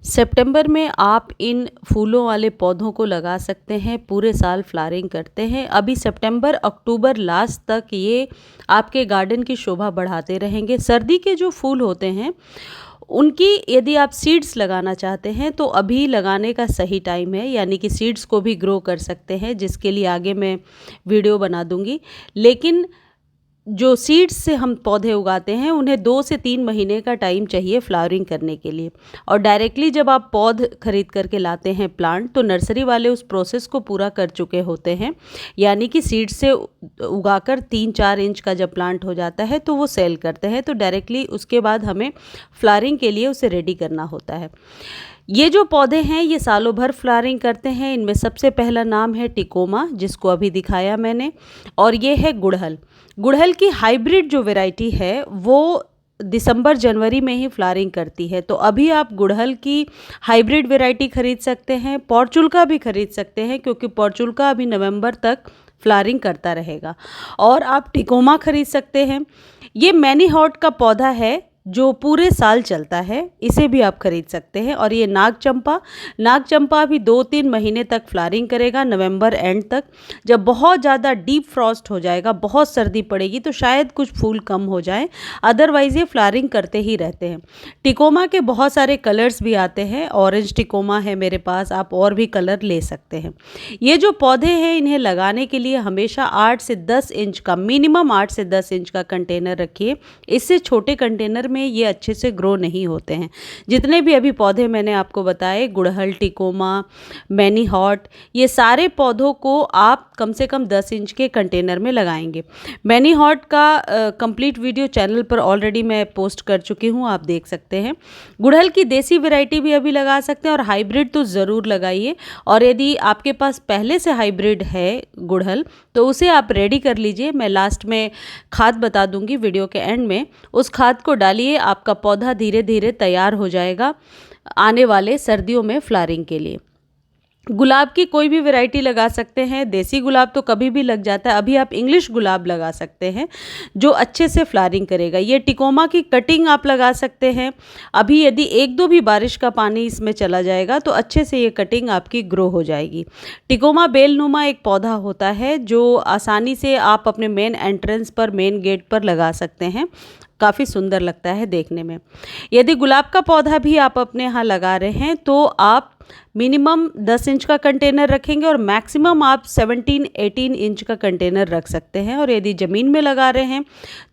सितंबर में आप इन फूलों वाले पौधों को लगा सकते हैं, पूरे साल फ्लावरिंग करते हैं। अभी सितंबर अक्टूबर लास्ट तक ये आपके गार्डन की शोभा बढ़ाते रहेंगे। सर्दी के जो फूल होते हैं उनकी यदि आप सीड्स लगाना चाहते हैं तो अभी लगाने का सही टाइम है, यानी कि सीड्स को भी ग्रो कर सकते हैं, जिसके लिए आगे मैं वीडियो बना दूंगी। लेकिन जो सीड्स से हम पौधे उगाते हैं उन्हें 2 से 3 महीने का टाइम चाहिए फ्लावरिंग करने के लिए। और डायरेक्टली जब आप पौध खरीद करके लाते हैं प्लांट, तो नर्सरी वाले उस प्रोसेस को पूरा कर चुके होते हैं, यानी कि सीड्स से उगाकर 3-4 इंच का जब प्लांट हो जाता है तो वो सेल करते हैं। तो डायरेक्टली उसके बाद हमें फ्लावरिंग के लिए उसे रेडी करना होता है। ये जो पौधे हैं ये सालों भर फ्लावरिंग करते हैं। इनमें सबसे पहला नाम है टिकोमा, जिसको अभी दिखाया मैंने, और ये है गुड़हल। गुड़हल की हाइब्रिड जो वैरायटी है वो दिसंबर जनवरी में ही फ्लावरिंग करती है। तो अभी आप गुड़हल की हाइब्रिड वैरायटी खरीद सकते हैं, पॉर्चुल्का भी खरीद सकते हैं, क्योंकि पॉर्चुल्का अभी नवंबर तक फ्लावरिंग करता रहेगा। और आप टिकोमा खरीद सकते हैं। ये मैनी हॉट का पौधा है जो पूरे साल चलता है, इसे भी आप खरीद सकते हैं। और ये नाग चंपा भी 2-3 महीने तक फ्लावरिंग करेगा, नवंबर एंड तक। जब बहुत ज़्यादा डीप फ्रॉस्ट हो जाएगा, बहुत सर्दी पड़ेगी, तो शायद कुछ फूल कम हो जाएं, अदरवाइज़ ये फ्लावरिंग करते ही रहते हैं। टिकोमा के बहुत सारे कलर्स भी आते हैं, ऑरेंज टिकोमा है मेरे पास, आप और भी कलर ले सकते हैं। ये जो पौधे हैं इन्हें लगाने के लिए हमेशा 8 से 10 इंच का, मिनिमम 8 से 10 इंच का कंटेनर रखिए। इससे छोटे कंटेनर में ये अच्छे से ग्रो नहीं होते हैं। जितने भी अभी पौधे मैंने आपको बताए, गुड़हल, टिकोमा, मैनी हॉट, ये सारे पौधों को आप कम से कम 10 इंच के कंटेनर में लगाएंगे। मैनी हॉट का कंप्लीट वीडियो चैनल पर ऑलरेडी मैं पोस्ट कर चुकी हूँ, आप देख सकते हैं। गुड़हल की देसी वैरायटी भी अभी लगा सकते हैं, और हाइब्रिड तो ज़रूर लगाइए। और यदि आपके पास पहले से हाइब्रिड है गुड़हल तो उसे आप रेडी कर लीजिए। मैं लास्ट में खाद बता दूंगी वीडियो के एंड में, उस खाद को डालिए, आपका पौधा धीरे धीरे तैयार हो जाएगा आने वाले सर्दियों में फ्लावरिंग के लिए। गुलाब की कोई भी वैरायटी लगा सकते हैं। देसी गुलाब तो कभी भी लग जाता है, अभी आप इंग्लिश गुलाब लगा सकते हैं जो अच्छे से फ्लावरिंग करेगा। ये टिकोमा की कटिंग आप लगा सकते हैं। अभी यदि 1-2 भी बारिश का पानी इसमें चला जाएगा तो अच्छे से ये कटिंग आपकी ग्रो हो जाएगी। टिकोमा बेलनुमा एक पौधा होता है जो आसानी से आप अपने मेन एंट्रेंस पर, मेन गेट पर लगा सकते हैं, काफ़ी सुंदर लगता है देखने में। यदि गुलाब का पौधा भी आप अपने यहाँ लगा रहे हैं तो आप मिनिमम 10 इंच का कंटेनर रखेंगे और मैक्सिमम आप 17-18 इंच का कंटेनर रख सकते हैं। और यदि ज़मीन में लगा रहे हैं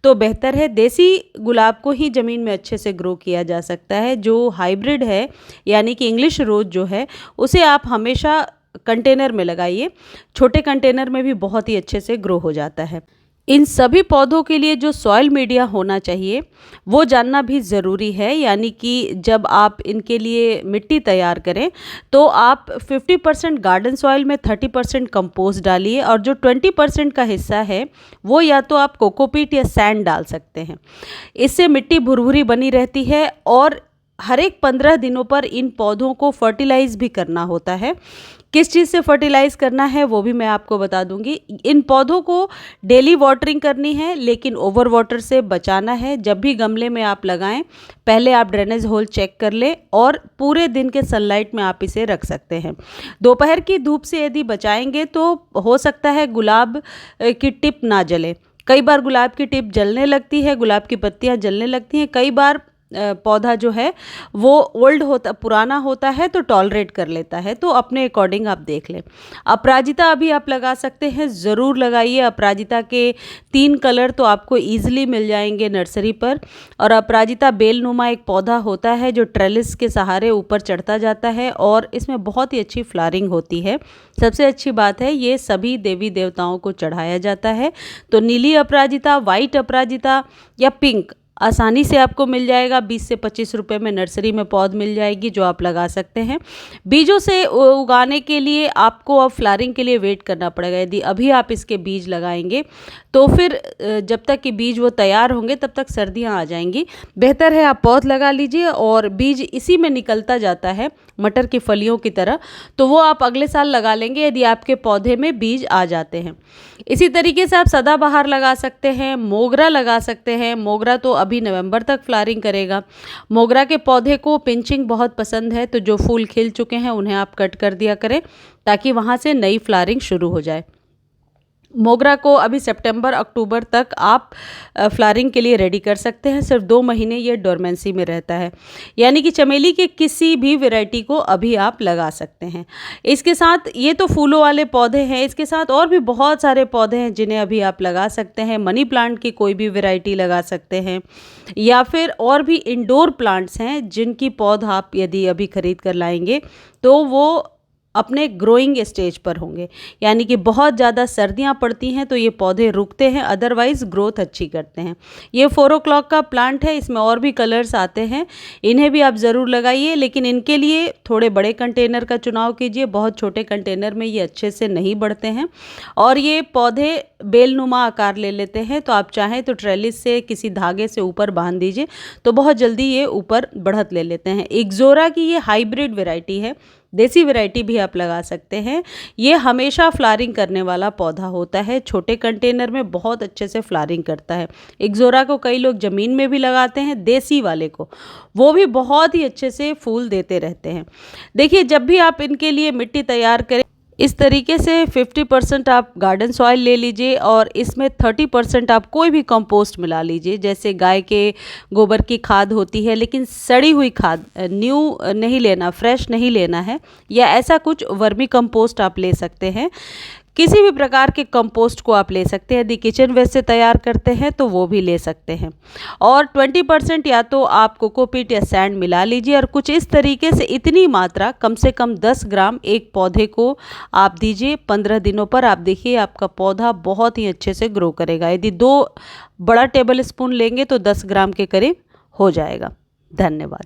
तो बेहतर है। देसी गुलाब को ही ज़मीन में अच्छे से ग्रो किया जा सकता है। जो हाइब्रिड है यानी कि इंग्लिश रोज जो है, उसे आप हमेशा कंटेनर में लगाइए। छोटे कंटेनर में भी बहुत ही अच्छे से ग्रो हो जाता है। इन सभी पौधों के लिए जो सॉइल मीडिया होना चाहिए वो जानना भी ज़रूरी है, यानी कि जब आप इनके लिए मिट्टी तैयार करें तो आप 50% गार्डन सॉइल में 30% कंपोस्ट डालिए, और जो 20% का हिस्सा है वो या तो आप कोकोपीट या सैंड डाल सकते हैं। इससे मिट्टी भुरभुरी बनी रहती है। और हर एक 15 दिनों पर इन पौधों को फर्टिलाइज़ भी करना होता है। किस चीज़ से फर्टिलाइज़ करना है वो भी मैं आपको बता दूंगी। इन पौधों को डेली वाटरिंग करनी है, लेकिन ओवर वाटर से बचाना है। जब भी गमले में आप लगाएं, पहले आप ड्रेनेज होल चेक कर लें, और पूरे दिन के सनलाइट में आप इसे रख सकते हैं। दोपहर की धूप से यदि बचाएंगे तो हो सकता है गुलाब की टिप ना जले। कई बार गुलाब की टिप जलने लगती है, गुलाब की पत्तियाँ जलने लगती हैं। कई बार पौधा जो है वो ओल्ड होता, पुराना होता है, तो टॉलरेट कर लेता है। तो अपने अकॉर्डिंग आप देख लें। अपराजिता अभी आप लगा सकते हैं, ज़रूर लगाइए। अपराजिता के 3 कलर तो आपको ईजिली मिल जाएंगे नर्सरी पर। और अपराजिता बेलनुमा एक पौधा होता है जो ट्रेलिस के सहारे ऊपर चढ़ता जाता है, और इसमें बहुत ही अच्छी फ्लावरिंग होती है। सबसे अच्छी बात है ये सभी देवी देवताओं को चढ़ाया जाता है। तो नीली अपराजिता, वाइट अपराजिता या पिंक आसानी से आपको मिल जाएगा। 20 से 25 रुपए में नर्सरी में पौध मिल जाएगी जो आप लगा सकते हैं। बीजों से उगाने के लिए आपको अब फ्लावरिंग के लिए वेट करना पड़ेगा। यदि अभी आप इसके बीज लगाएंगे तो फिर जब तक कि बीज वो तैयार होंगे तब तक सर्दियां आ जाएंगी। बेहतर है आप पौध लगा लीजिए, और बीज इसी में निकलता जाता है मटर की फलियों की तरह, तो वो आप अगले साल लगा लेंगे यदि आपके पौधे में बीज आ जाते हैं। इसी तरीके से आप सदाबहार लगा सकते हैं, मोगरा लगा सकते हैं। मोगरा तो अभी नवंबर तक फ्लावरिंग करेगा। मोगरा के पौधे को पिंचिंग बहुत पसंद है, तो जो फूल खिल चुके हैं उन्हें आप कट कर दिया करें ताकि वहाँ से नई फ्लावरिंग शुरू हो जाए। मोगरा को अभी सितंबर अक्टूबर तक आप फ्लावरिंग के लिए रेडी कर सकते हैं। सिर्फ 2 महीने ये डोरमेंसी में रहता है, यानी कि चमेली के किसी भी वैरायटी को अभी आप लगा सकते हैं। इसके साथ ये तो फूलों वाले पौधे हैं, इसके साथ और भी बहुत सारे पौधे हैं जिन्हें अभी आप लगा सकते हैं। मनी प्लांट की कोई भी वैरायटी लगा सकते हैं, या फिर और भी इंडोर प्लांट्स हैं जिनकी पौध आप यदि अभी खरीद कर लाएंगे तो वो अपने ग्रोइंग स्टेज पर होंगे, यानी कि बहुत ज़्यादा सर्दियाँ पड़ती हैं तो ये पौधे रुकते हैं, अदरवाइज़ ग्रोथ अच्छी करते हैं। ये 4 o'clock का प्लांट है, इसमें और भी कलर्स आते हैं, इन्हें भी आप ज़रूर लगाइए, लेकिन इनके लिए थोड़े बड़े कंटेनर का चुनाव कीजिए। बहुत छोटे कंटेनर में ये अच्छे से नहीं बढ़ते हैं और ये पौधे बेलनुमा आकार ले लेते हैं, तो आप चाहें तो ट्रेलिस से किसी धागे से ऊपर बांध दीजिए तो बहुत जल्दी ये ऊपर बढ़त ले लेते हैं। इक्ज़ोरा की ये हाइब्रिड वैरायटी है, देसी वैरायटी भी आप लगा सकते हैं। ये हमेशा फ्लावरिंग करने वाला पौधा होता है, छोटे कंटेनर में बहुत अच्छे से फ्लावरिंग करता है। इक्ज़ोरा को कई लोग ज़मीन में भी लगाते हैं, देसी वाले को वो भी बहुत ही अच्छे से फूल देते रहते हैं। देखिए, जब भी आप इनके लिए मिट्टी तैयार करें इस तरीके से 50% आप गार्डन सॉइल ले लीजिए और इसमें 30% आप कोई भी कंपोस्ट मिला लीजिए। जैसे गाय के गोबर की खाद होती है, लेकिन सड़ी हुई खाद, न्यू नहीं लेना, फ्रेश नहीं लेना है, या ऐसा कुछ वर्मी कंपोस्ट आप ले सकते हैं। किसी भी प्रकार के कंपोस्ट को आप ले सकते हैं। यदि किचन वेस्ट से तैयार करते हैं तो वो भी ले सकते हैं। और 20% या तो आप कोकोपीट या सैंड मिला लीजिए और कुछ इस तरीके से इतनी मात्रा, कम से कम 10 ग्राम एक पौधे को आप दीजिए। 15 दिनों पर आप देखिए आपका पौधा बहुत ही अच्छे से ग्रो करेगा। यदि 2 बड़ा टेबल स्पून लेंगे तो 10 ग्राम के करीब हो जाएगा। धन्यवाद।